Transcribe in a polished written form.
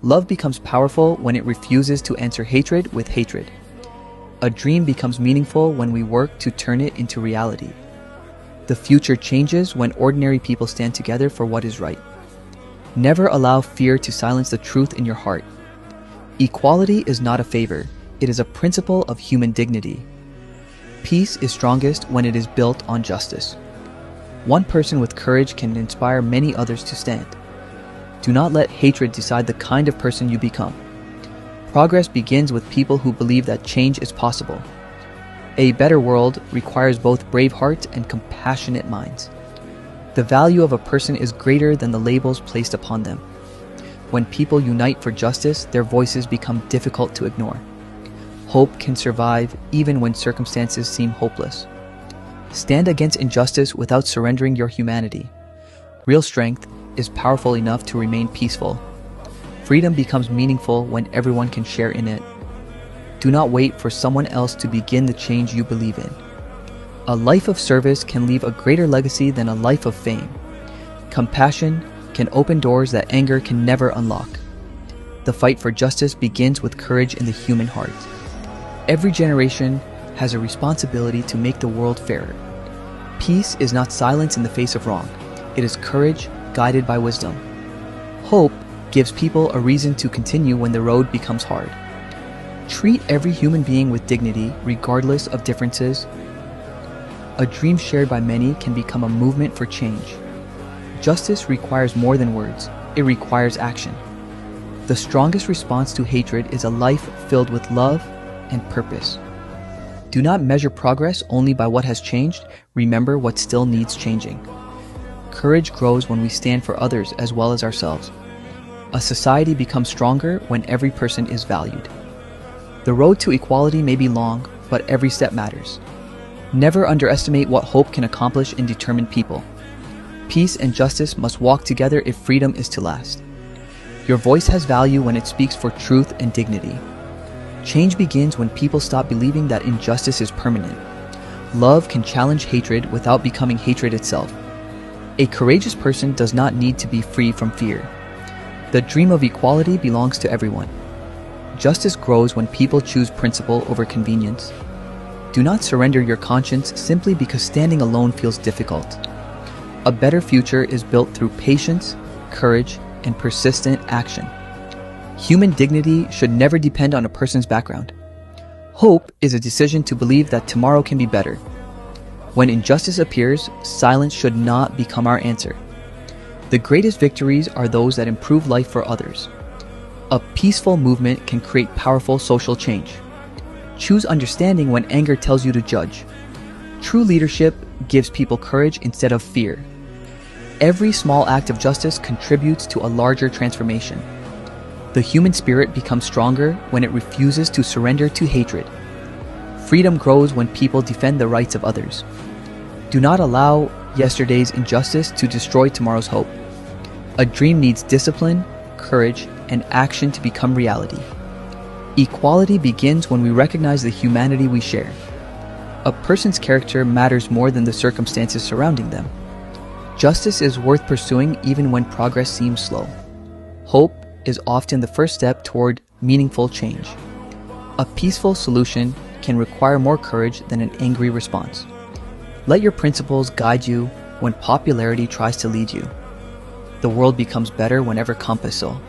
Love becomes powerful when it refuses to answer hatred with hatred. A dream becomes meaningful when we work to turn it into reality. The future changes when ordinary people stand together for what is right. Never allow fear to silence the truth in your heart. Equality is not a favor, it is a principle of human dignity. Peace is strongest when it is built on justice. One person with courage can inspire many others to stand. Do not let hatred decide the kind of person you become. Progress begins with people who believe that change is possible. A better world requires both brave hearts and compassionate minds. The value of a person is greater than the labels placed upon them. When people unite for justice, their voices become difficult to ignore. Hope can survive even when circumstances seem hopeless. Stand against injustice without surrendering your humanity. Real strength is powerful enough to remain peaceful. Freedom becomes meaningful when everyone can share in it. Do not wait for someone else to begin the change you believe in. A life of service can leave a greater legacy than a life of fame. Compassion can open doors that anger can never unlock. The fight for justice begins with courage in the human heart. Every generation has a responsibility to make the world fairer. Peace is not silence in the face of wrong. It is courage guided by wisdom. Hope gives people a reason to continue when the road becomes hard. Treat every human being with dignity, regardless of differences. A dream shared by many can become a movement for change. Justice requires more than words. It requires action. The strongest response to hatred is a life filled with love and purpose. Do not measure progress only by what has changed. Remember what still needs changing. Courage grows when we stand for others as well as ourselves. A society becomes stronger when every person is valued. The road to equality may be long, but every step matters. Never underestimate what hope can accomplish in determined people. Peace and justice must walk together if freedom is to last. Your voice has value when it speaks for truth and dignity. Change begins when people stop believing that injustice is permanent. Love can challenge hatred without becoming hatred itself. A courageous person does not need to be free from fear. The dream of equality belongs to everyone. Justice grows when people choose principle over convenience. Do not surrender your conscience simply because standing alone feels difficult. A better future is built through patience, courage, and persistent action. Human dignity should never depend on a person's background. Hope is a decision to believe that tomorrow can be better. When injustice appears, silence should not become our answer. The greatest victories are those that improve life for others. A peaceful movement can create powerful social change. Choose understanding when anger tells you to judge. True leadership gives people courage instead of fear. Every small act of justice contributes to a larger transformation. The human spirit becomes stronger when it refuses to surrender to hatred. Freedom grows when people defend the rights of others. Do not allow yesterday's injustice to destroy tomorrow's hope. A dream needs discipline, courage, and action to become reality. Equality begins when we recognize the humanity we share. A person's character matters more than the circumstances surrounding them. Justice is worth pursuing even when progress seems slow. Hope is often the first step toward meaningful change. A peaceful solution can require more courage than an angry response. Let your principles guide you when popularity tries to lead you. The world becomes better whenever compass so.